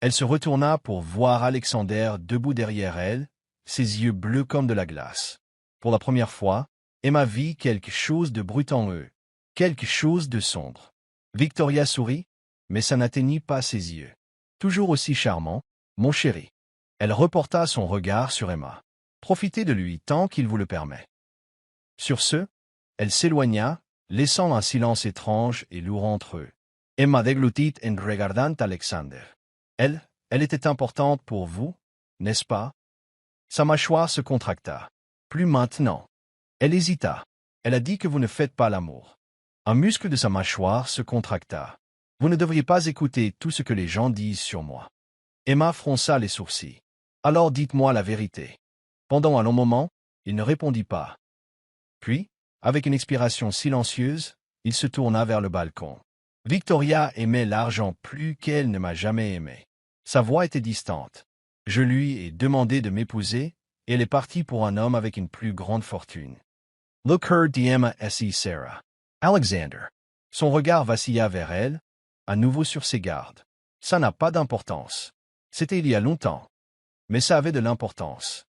Elle se retourna pour voir Alexander debout derrière elle, ses yeux bleus comme de la glace. Pour la première fois, Emma vit quelque chose de brut en eux, quelque chose de sombre. Victoria sourit, mais ça n'atteignit pas ses yeux. Toujours aussi charmant, mon chéri. Elle reporta son regard sur Emma. Profitez de lui tant qu'il vous le permet. Sur ce, elle s'éloigna, laissant un silence étrange et lourd entre eux. Emma déglutit en regardant Alexander. Elle était importante pour vous, n'est-ce pas? Sa mâchoire se contracta. Plus maintenant. Elle hésita. Elle a dit que vous ne faites pas l'amour. Un muscle de sa mâchoire se contracta. Vous ne devriez pas écouter tout ce que les gens disent sur moi. Emma fronça les sourcils. Alors dites-moi la vérité. Pendant un long moment, il ne répondit pas. Puis, avec une expiration silencieuse, il se tourna vers le balcon. Victoria aimait l'argent plus qu'elle ne m'a jamais aimé. Sa voix était distante. Je lui ai demandé de m'épouser, et elle est partie pour un homme avec une plus grande fortune. Look her dit Emma S.E. Sarah. Alexander. Son regard vacilla vers elle, à nouveau sur ses gardes. Ça n'a pas d'importance. C'était il y a longtemps. Mais ça avait de l'importance.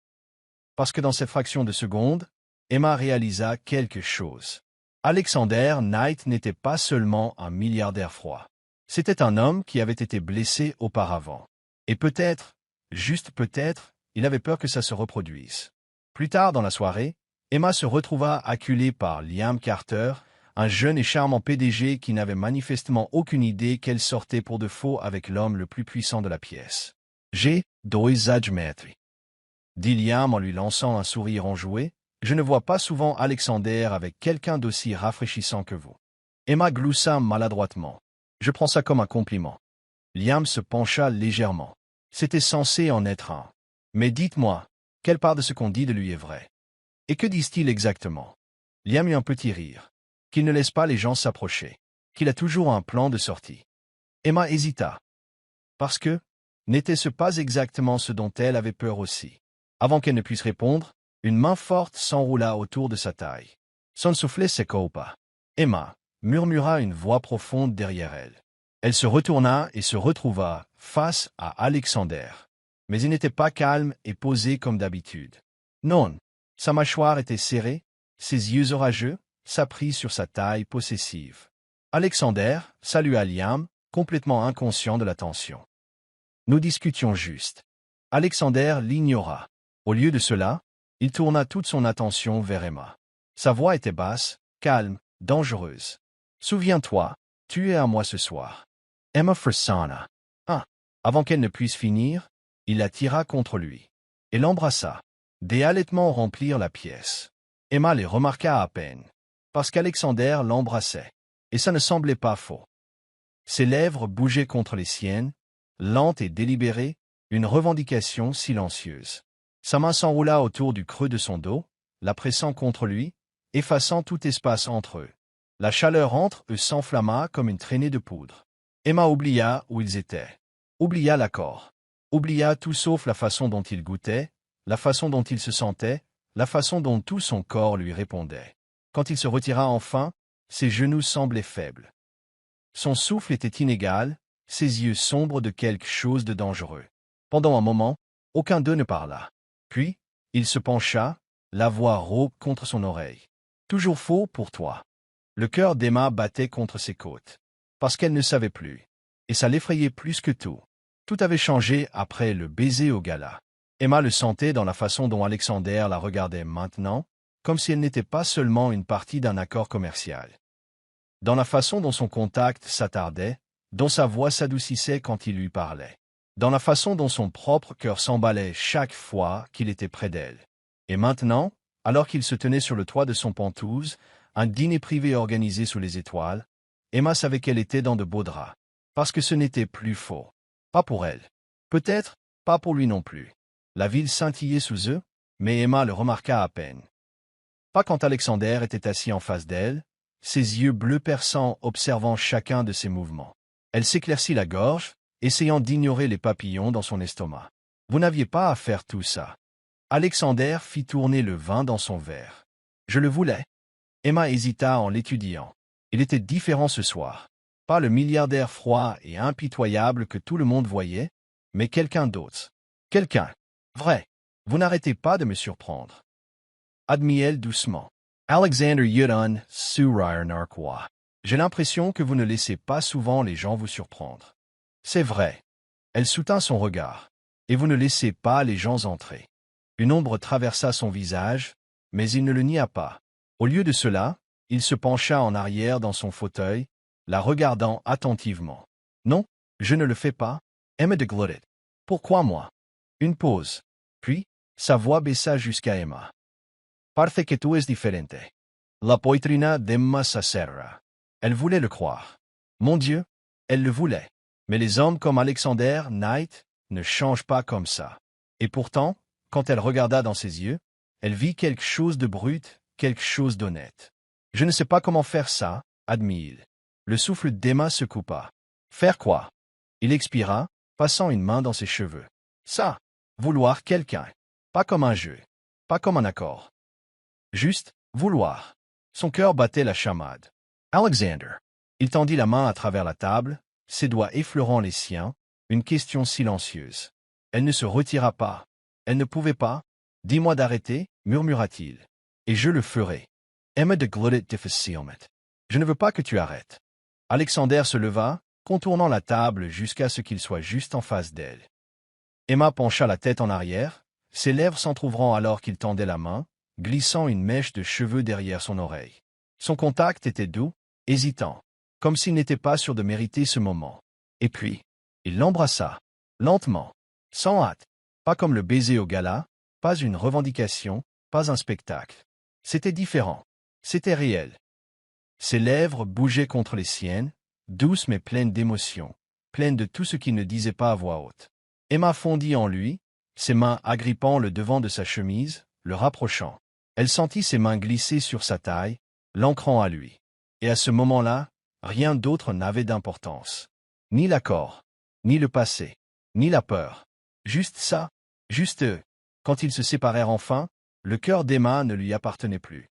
Parce que dans cette fraction de seconde, Emma réalisa quelque chose. Alexander Knight n'était pas seulement un milliardaire froid. C'était un homme qui avait été blessé auparavant. Et peut-être, juste peut-être, il avait peur que ça se reproduise. Plus tard dans la soirée, Emma se retrouva acculée par Liam Carter, un jeune et charmant PDG qui n'avait manifestement aucune idée qu'elle sortait pour de faux avec l'homme le plus puissant de la pièce. J'ai deux admettre, dit Liam en lui lançant un sourire enjoué. Je ne vois pas souvent Alexander avec quelqu'un d'aussi rafraîchissant que vous. Emma gloussa maladroitement. Je prends ça comme un compliment. Liam se pencha légèrement. C'était censé en être un. Mais dites-moi, quelle part de ce qu'on dit de lui est vraie? Et que disent-ils exactement? Liam eut un petit rire. Qu'il ne laisse pas les gens s'approcher. Qu'il a toujours un plan de sortie. Emma hésita. Parce que, n'était-ce pas exactement ce dont elle avait peur aussi? Avant qu'elle ne puisse répondre, Une main forte s'enroula autour de sa taille. Son soufflet s'écoupa. Emma, murmura une voix profonde derrière elle. Elle se retourna et se retrouva face à Alexander. Mais il n'était pas calme et posé comme d'habitude. Non, sa mâchoire était serrée, ses yeux orageux, sa prise sur sa taille possessive. Alexander salua Liam, complètement inconscient de la tension. Nous discutions juste. Alexander l'ignora. Au lieu de cela, il tourna toute son attention vers Emma. Sa voix était basse, calme, dangereuse. Souviens-toi, tu es à moi ce soir. Emma frissonna. Avant qu'elle ne puisse finir, il la tira contre lui et l'embrassa. Des halètements remplirent la pièce. Emma les remarqua à peine, parce qu'Alexander l'embrassait, et ça ne semblait pas faux. Ses lèvres bougeaient contre les siennes, lentes et délibérées, une revendication silencieuse. Sa main s'enroula autour du creux de son dos, la pressant contre lui, effaçant tout espace entre eux. La chaleur entre eux s'enflamma comme une traînée de poudre. Emma oublia où ils étaient. Oublia l'accord. Oublia tout sauf la façon dont il goûtait, la façon dont il se sentait, la façon dont tout son corps lui répondait. Quand il se retira enfin, ses genoux semblaient faibles. Son souffle était inégal, ses yeux sombres de quelque chose de dangereux. Pendant un moment, aucun d'eux ne parla. Puis, il se pencha, la voix rauque contre son oreille. Toujours faux pour toi. Le cœur d'Emma battait contre ses côtes. Parce qu'elle ne savait plus. Et ça l'effrayait plus que tout. Tout avait changé après le baiser au gala. Emma le sentait dans la façon dont Alexander la regardait maintenant, comme si elle n'était pas seulement une partie d'un accord commercial. Dans la façon dont son contact s'attardait, dont sa voix s'adoucissait quand il lui parlait. Dans la façon dont son propre cœur s'emballait chaque fois qu'il était près d'elle. Et maintenant, alors qu'il se tenait sur le toit de son Penthouse, un dîner privé organisé sous les étoiles, Emma savait qu'elle était dans de beaux draps. Parce que ce n'était plus faux. Pas pour elle. Peut-être, pas pour lui non plus. La ville scintillait sous eux, mais Emma le remarqua à peine. Pas quand Alexander était assis en face d'elle, ses yeux bleus perçants observant chacun de ses mouvements. Elle s'éclaircit la gorge, essayant d'ignorer les papillons dans son estomac. Vous n'aviez pas à faire tout ça. Alexander fit tourner le vin dans son verre. Je le voulais. Emma hésita en l'étudiant. Il était différent ce soir. Pas le milliardaire froid et impitoyable que tout le monde voyait, mais quelqu'un d'autre. Quelqu'un. Vrai. Vous n'arrêtez pas de me surprendre. Admit-elle doucement. Alexander Yudon Surir Narquois. J'ai l'impression que vous ne laissez pas souvent les gens vous surprendre. C'est vrai. Elle soutint son regard. Et vous ne laissez pas les gens entrer. Une ombre traversa son visage, mais il ne le nia pas. Au lieu de cela, il se pencha en arrière dans son fauteuil, la regardant attentivement. Non, je ne le fais pas. Emma de Glodit. Pourquoi moi? Une pause. Puis, sa voix baissa jusqu'à Emma. Parece que tú es diferente. La poitrina d'Emma s'acerra. Elle voulait le croire. Mon Dieu, elle le voulait. Mais les hommes comme Alexander Knight ne changent pas comme ça. Et pourtant, quand elle regarda dans ses yeux, elle vit quelque chose de brut, quelque chose d'honnête. Je ne sais pas comment faire ça, admit-il. Le souffle d'Emma se coupa. Faire quoi? Il expira, passant une main dans ses cheveux. Ça, vouloir quelqu'un. Pas comme un jeu. Pas comme un accord. Juste, vouloir. Son cœur battait la chamade. Alexander. Il tendit la main à travers la table, ses doigts effleurant les siens, une question silencieuse. Elle ne se retira pas. Elle ne pouvait pas. Dis-moi d'arrêter, murmura-t-il. Et je le ferai. Emma de Glodit difficilement. Je ne veux pas que tu arrêtes. Alexander se leva, contournant la table jusqu'à ce qu'il soit juste en face d'elle. Emma pencha la tête en arrière, ses lèvres s'entr'ouvrant alors qu'il tendait la main, glissant une mèche de cheveux derrière son oreille. Son contact était doux, hésitant, comme s'il n'était pas sûr de mériter ce moment. Et puis, il l'embrassa, lentement, sans hâte, pas comme le baiser au gala, pas une revendication, pas un spectacle. C'était différent, c'était réel. Ses lèvres bougeaient contre les siennes, douces mais pleines d'émotion, pleines de tout ce qu'il ne disait pas à voix haute. Emma fondit en lui, ses mains agrippant le devant de sa chemise, le rapprochant. Elle sentit ses mains glisser sur sa taille, l'ancrant à lui. Et à ce moment-là, rien d'autre n'avait d'importance. Ni l'accord, ni le passé, ni la peur. Juste ça, juste eux. Quand ils se séparèrent enfin, Le cœur d'Emma ne lui appartenait plus.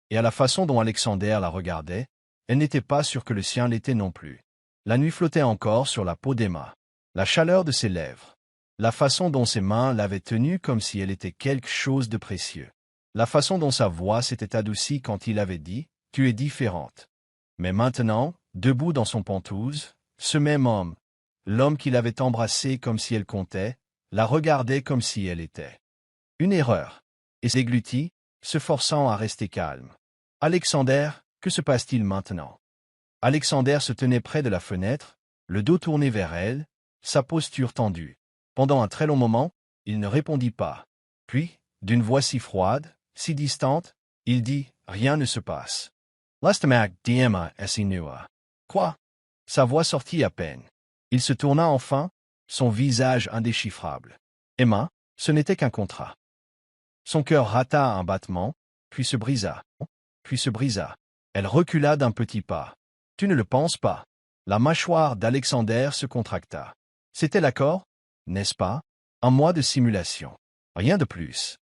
Et à la façon dont Alexander la regardait, elle n'était pas sûre que le sien l'était non plus. La nuit flottait encore sur la peau d'Emma. La chaleur de ses lèvres. La façon dont ses mains l'avaient tenue comme si elle était quelque chose de précieux. La façon dont sa voix s'était adoucie quand il avait dit « Tu es différente ». Mais maintenant, debout dans son pentouse, ce même homme, l'homme qui l'avait embrassée comme si elle comptait, la regardait comme si elle était une erreur, et s'églutit, se forçant à rester calme. « Alexander, que se passe-t-il maintenant ?» Alexander se tenait près de la fenêtre, le dos tourné vers elle, sa posture tendue. Pendant un très long moment, il ne répondit pas. Puis, d'une voix si froide, si distante, il dit « Rien ne se passe. » L'astamac d'Emma essinua. Quoi? Sa voix sortit à peine. Il se tourna enfin, son visage indéchiffrable. Emma, ce n'était qu'un contrat. Son cœur rata un battement, puis se brisa. Elle recula d'un petit pas. Tu ne le penses pas. La mâchoire d'Alexander se contracta. C'était l'accord, n'est-ce pas? Un mois de simulation. Rien de plus.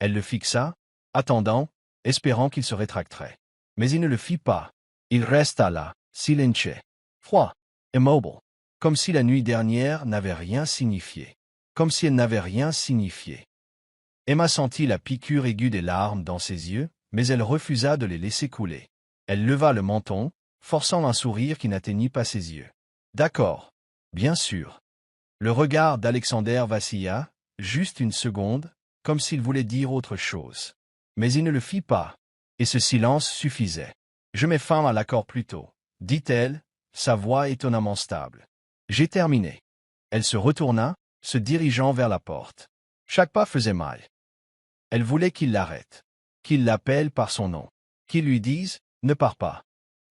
Elle le fixa, attendant, espérant qu'il se rétracterait. Mais il ne le fit pas. Il resta là, silencieux, froid, immobile, comme si la nuit dernière n'avait rien signifié. Comme si elle n'avait rien signifié. Emma sentit la piqûre aiguë des larmes dans ses yeux, mais elle refusa de les laisser couler. Elle leva le menton, forçant un sourire qui n'atteignit pas ses yeux. D'accord, bien sûr. Le regard d'Alexander vacilla, juste une seconde, comme s'il voulait dire autre chose. Mais il ne le fit pas, et ce silence suffisait. Je mets fin à l'accord plus tôt, dit-elle, sa voix étonnamment stable. J'ai terminé. Elle se retourna, se dirigeant vers la porte. Chaque pas faisait mal. Elle voulait qu'il l'arrête, qu'il l'appelle par son nom, qu'il lui dise « Ne pars pas ».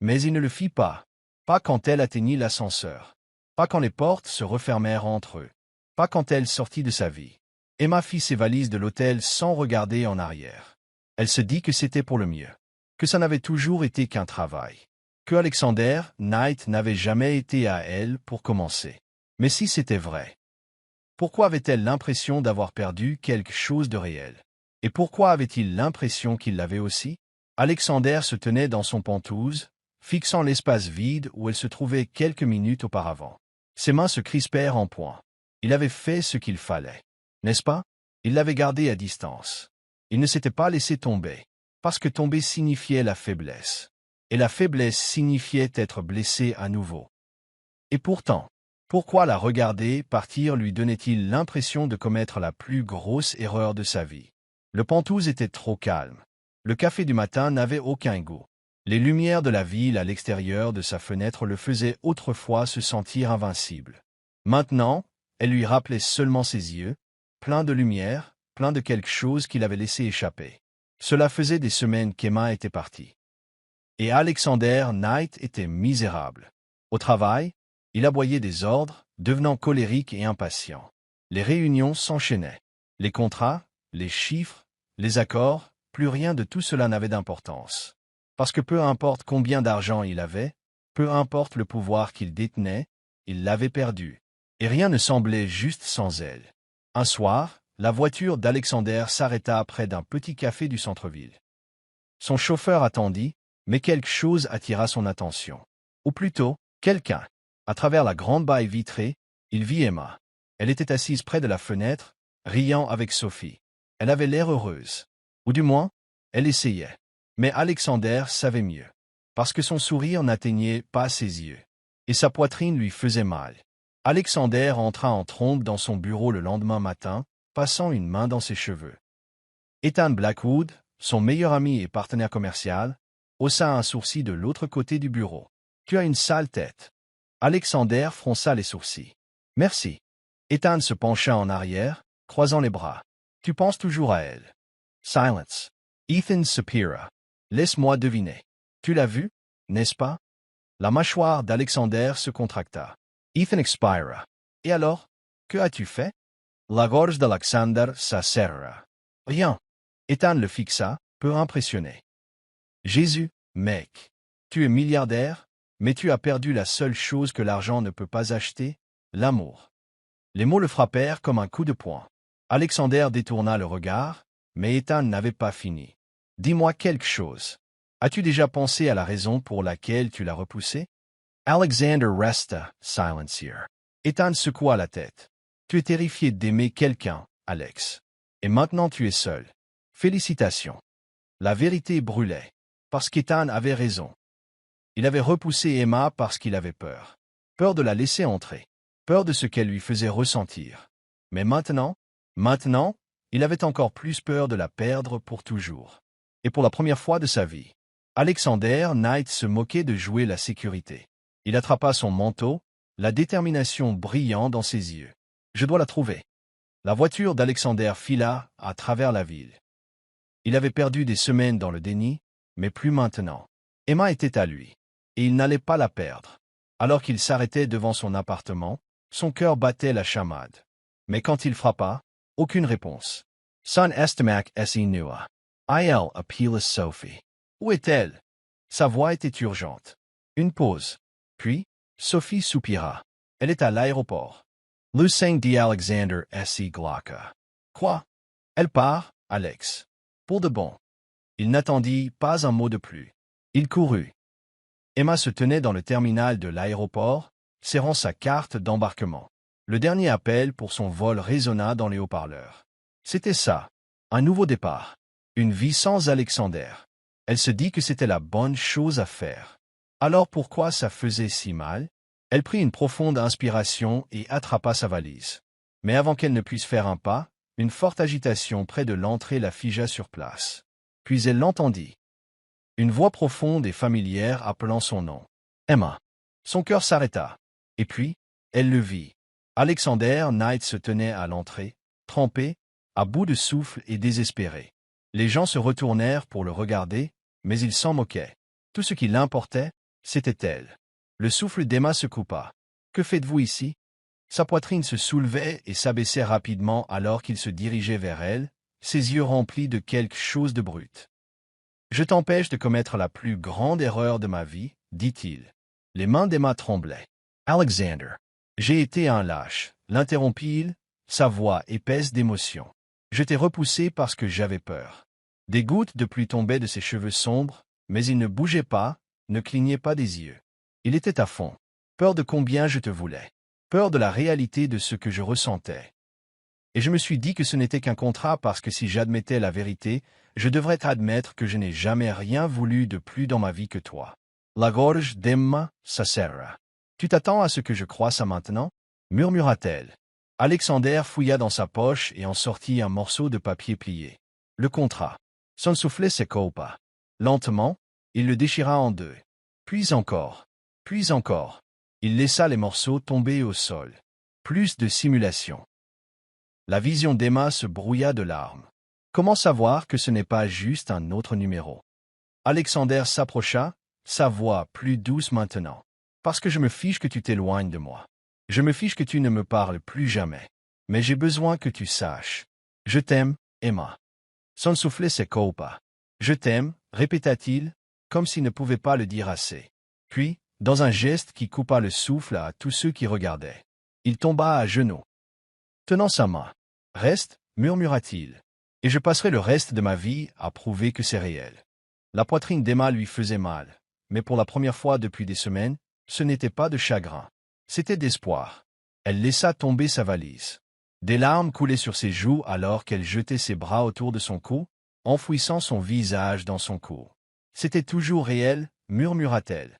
Mais il ne le fit pas quand elle atteignit l'ascenseur, pas quand les portes se refermèrent entre eux, pas quand elle sortit de sa vie. Emma fit ses valises de l'hôtel sans regarder en arrière. Elle se dit que c'était pour le mieux, que ça n'avait toujours été qu'un travail, que Alexander Knight n'avait jamais été à elle pour commencer. Mais si c'était vrai, pourquoi avait-elle l'impression d'avoir perdu quelque chose de réel? Et pourquoi avait-il l'impression qu'il l'avait aussi? Alexander se tenait dans son pentouse, fixant l'espace vide où elle se trouvait quelques minutes auparavant. Ses mains se crispèrent en poing. Il avait fait ce qu'il fallait. N'est-ce pas? Il l'avait gardée à distance. Il ne s'était pas laissé tomber, parce que tomber signifiait la faiblesse. Et la faiblesse signifiait être blessé à nouveau. Et pourtant, pourquoi la regarder partir lui donnait-il l'impression de commettre la plus grosse erreur de sa vie? Le pentouse était trop calme. Le café du matin n'avait aucun goût. Les lumières de la ville à l'extérieur de sa fenêtre le faisaient autrefois se sentir invincible. Maintenant, elle lui rappelait seulement ses yeux, pleins de lumière, pleins de quelque chose qu'il avait laissé échapper. Cela faisait des semaines qu'Emma était partie. Et Alexander Knight était misérable. Au travail, il aboyait des ordres, devenant colérique et impatient. Les réunions s'enchaînaient. Les contrats, les chiffres, les accords, plus rien de tout cela n'avait d'importance. Parce que peu importe combien d'argent il avait, peu importe le pouvoir qu'il détenait, il l'avait perdu. Et rien ne semblait juste sans elle. Un soir, la voiture d'Alexander s'arrêta près d'un petit café du centre-ville. Son chauffeur attendit, mais quelque chose attira son attention. Ou plutôt, quelqu'un. À travers la grande baie vitrée, il vit Emma. Elle était assise près de la fenêtre, riant avec Sophie. Elle avait l'air heureuse. Ou du moins, elle essayait. Mais Alexander savait mieux. Parce que son sourire n'atteignait pas ses yeux. Et sa poitrine lui faisait mal. Alexander entra en trombe dans son bureau le lendemain matin, passant une main dans ses cheveux. Ethan Blackwood, son meilleur ami et partenaire commercial, haussa un sourcil de l'autre côté du bureau. « Tu as une sale tête. » Alexander fronça les sourcils. « Merci. » Ethan se pencha en arrière, croisant les bras. « Tu penses toujours à elle. » Silence. Ethan soupira. « Laisse-moi deviner. Tu l'as vue, n'est-ce pas? » La mâchoire d'Alexander se contracta. Ethan expira. « Et alors, que as-tu fait? » La gorge d'Alexander s'asserra. « Rien. » Ethan le fixa, peu impressionné. « Jésus, mec. Tu es milliardaire, mais tu as perdu la seule chose que l'argent ne peut pas acheter, l'amour. » Les mots le frappèrent comme un coup de poing. Alexander détourna le regard, Mais Ethan n'avait pas fini. Dis-moi quelque chose. As-tu déjà pensé à la raison pour laquelle tu l'as repoussé? Alexander resta silencieux. Ethan secoua la tête. Tu es terrifié d'aimer quelqu'un, Alex. Et maintenant tu es seul. Félicitations. La vérité brûlait. Parce qu'Ethan avait raison. Il avait repoussé Emma parce qu'il avait peur. Peur de la laisser entrer. Peur de ce qu'elle lui faisait ressentir. Mais maintenant, il avait encore plus peur de la perdre pour toujours. Et pour la première fois de sa vie, Alexander Knight se moquait de jouer la sécurité. Il attrapa son manteau, la détermination brillant dans ses yeux. Je dois la trouver. La voiture d'Alexander fila à travers la ville. Il avait perdu des semaines dans le déni, mais plus maintenant. Emma était à lui, et il n'allait pas la perdre. Alors qu'il s'arrêtait devant son appartement, son cœur battait la chamade. Mais quand il frappa, aucune réponse. Son estimac esi nua. Il appealus Sophie. Où est-elle? Sa voix était urgente. Une pause. Puis, Sophie soupira. Elle est à l'aéroport. Lucien dit Alexander esi glauca. Quoi? Elle part, Alex. Pour de bon. Il n'attendit pas un mot de plus. Il courut. Emma se tenait dans le terminal de l'aéroport, serrant sa carte d'embarquement. Le dernier appel pour son vol résonna dans les haut-parleurs. C'était ça, un nouveau départ. Une vie sans Alexander. Elle se dit que c'était la bonne chose à faire. Alors pourquoi ça faisait si mal? Elle prit une profonde inspiration et attrapa sa valise. Mais avant qu'elle ne puisse faire un pas, une forte agitation près de l'entrée la figea sur place. Puis elle l'entendit. Une voix profonde et familière appelant son nom. Emma. Son cœur s'arrêta. Et puis, elle le vit. Alexander Knight se tenait à l'entrée, trempé, à bout de souffle et désespéré. Les gens se retournèrent pour le regarder, mais il s'en moquait. Tout ce qui l'importait, c'était elle. Le souffle d'Emma se coupa. Que faites-vous ici? Sa poitrine se soulevait et s'abaissait rapidement alors qu'il se dirigeait vers elle, ses yeux remplis de quelque chose de brut. Je t'empêche de commettre la plus grande erreur de ma vie, dit-il. Les mains d'Emma tremblaient. Alexander. J'ai été un lâche, l'interrompit-il, sa voix épaisse d'émotion. Je t'ai repoussé parce que j'avais peur. Des gouttes de pluie tombaient de ses cheveux sombres, mais il ne bougeait pas, ne clignait pas des yeux. Il était à fond. Peur de combien je te voulais. Peur de la réalité de ce que je ressentais. Et je me suis dit que ce n'était qu'un contrat parce que si j'admettais la vérité, je devrais admettre que je n'ai jamais rien voulu de plus dans ma vie que toi. La gorge d'Emma s'asserra. Tu t'attends à ce que je croie ça maintenant? Murmura-t-elle. Alexander fouilla dans sa poche et en sortit un morceau de papier plié. Le contrat. Son soufflet s'écoupa. Lentement, il le déchira en deux. Puis encore. Puis encore. Il laissa les morceaux tomber au sol. Plus de simulation. La vision d'Emma se brouilla de larmes. Comment savoir que ce n'est pas juste un autre numéro? Alexander s'approcha, sa voix plus douce maintenant. Parce que je me fiche que tu t'éloignes de moi. Je me fiche que tu ne me parles plus jamais. Mais j'ai besoin que tu saches. Je t'aime, Emma. Son soufflet s'écoupa. Je t'aime, répéta-t-il, comme s'il ne pouvait pas le dire assez. Puis, dans un geste qui coupa le souffle à tous ceux qui regardaient, il tomba à genoux. Tenant sa main. Reste, murmura-t-il. Et je passerai le reste de ma vie à prouver que c'est réel. La poitrine d'Emma lui faisait mal, mais pour la première fois depuis des semaines, ce n'était pas de chagrin. C'était d'espoir. Elle laissa tomber sa valise. Des larmes coulaient sur ses joues alors qu'elle jetait ses bras autour de son cou, enfouissant son visage dans son cou. C'était toujours réel, murmura-t-elle.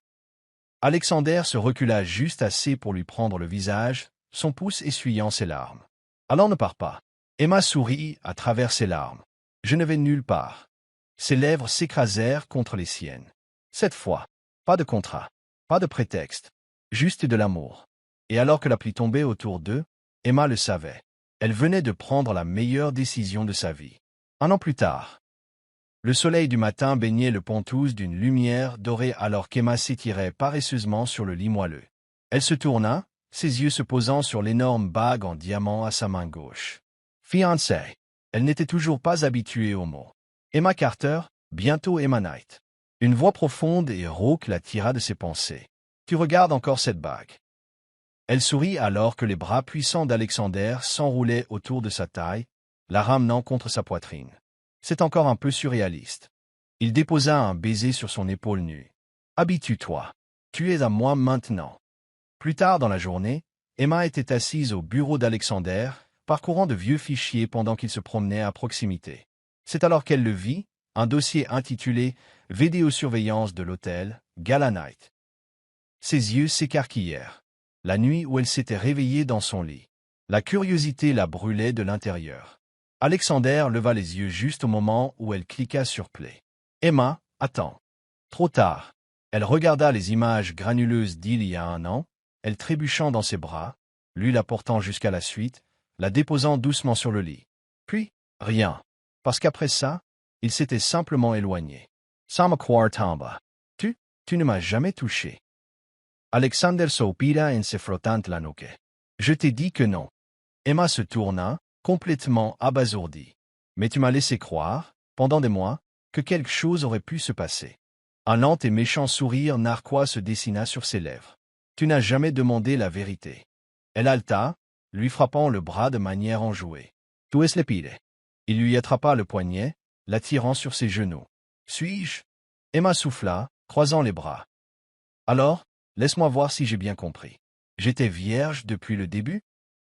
Alexander se recula juste assez pour lui prendre le visage, son pouce essuyant ses larmes. Alors ne pars pas. Emma sourit à travers ses larmes. Je ne vais nulle part. Ses lèvres s'écrasèrent contre les siennes. Cette fois, pas de contrat, pas de prétexte, juste de l'amour. Et alors que la pluie tombait autour d'eux, Emma le savait. Elle venait de prendre la meilleure décision de sa vie. Un an plus tard. Le soleil du matin baignait le Pontouse d'une lumière dorée alors qu'Emma s'étirait paresseusement sur le lit moelleux. Elle se tourna, ses yeux se posant sur l'énorme bague en diamant à sa main gauche. Fiancée. Elle n'était toujours pas habituée aux mots. Emma Carter, bientôt Emma Knight. Une voix profonde et rauque la tira de ses pensées. Tu regardes encore cette bague. Elle sourit alors que les bras puissants d'Alexander s'enroulaient autour de sa taille, la ramenant contre sa poitrine. C'est encore un peu surréaliste. Il déposa un baiser sur son épaule nue. Habitue-toi. Tu es à moi maintenant. Plus tard dans la journée, Emma était assise au bureau d'Alexander, parcourant de vieux fichiers pendant qu'il se promenait à proximité. C'est alors qu'elle le vit, un dossier intitulé « Vidéosurveillance de l'hôtel, Gala Night ». Ses yeux s'écarquillèrent. La nuit où elle s'était réveillée dans son lit. La curiosité la brûlait de l'intérieur. Alexander leva les yeux juste au moment où elle cliqua sur play. Emma, attends. Trop tard. Elle regarda les images granuleuses d'il y a un an, elle trébuchant dans ses bras, lui la portant jusqu'à la suite, la déposant doucement sur le lit. Puis, rien. Parce qu'après ça, il s'était simplement éloigné. Sans me croire tomba. Tu ne m'as jamais touché. Alexander soupira en se frottant la nuque. Je t'ai dit que non. Emma se tourna, complètement abasourdie. Mais tu m'as laissé croire, pendant des mois, que quelque chose aurait pu se passer. Un lent et méchant sourire narquois se dessina sur ses lèvres. Tu n'as jamais demandé la vérité. Elle haleta, lui frappant le bras de manière enjouée. Tu es le pire. Il lui attrapa le poignet, l'attirant sur ses genoux. Suis-je? Emma souffla, croisant les bras. Alors, laisse-moi voir si j'ai bien compris. J'étais vierge depuis le début?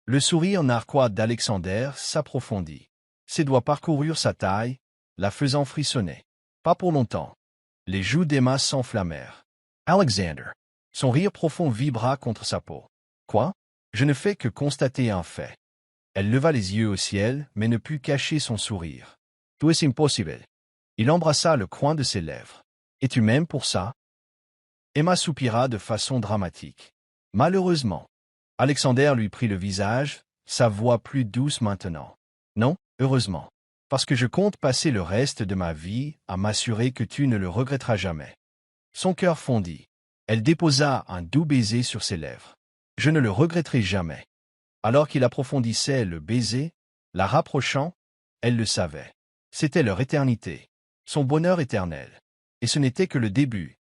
Le sourire narquois d'Alexander s'approfondit. Ses doigts parcoururent sa taille, la faisant frissonner. Pas pour longtemps. Les joues d'Emma s'enflammèrent. Alexander. Son rire profond vibra contre sa peau. Quoi? Je ne fais que constater un fait. Elle leva les yeux au ciel, mais ne put cacher son sourire. Tout est impossible. Il embrassa le coin de ses lèvres. Et tu m'aimes pour ça? Emma soupira de façon dramatique. Malheureusement. Alexander lui prit le visage, sa voix plus douce maintenant. Non, heureusement. Parce que je compte passer le reste de ma vie à m'assurer que tu ne le regretteras jamais. Son cœur fondit. Elle déposa un doux baiser sur ses lèvres. Je ne le regretterai jamais. Alors qu'il approfondissait le baiser, la rapprochant, elle le savait. C'était leur éternité. Son bonheur éternel. Et ce n'était que le début.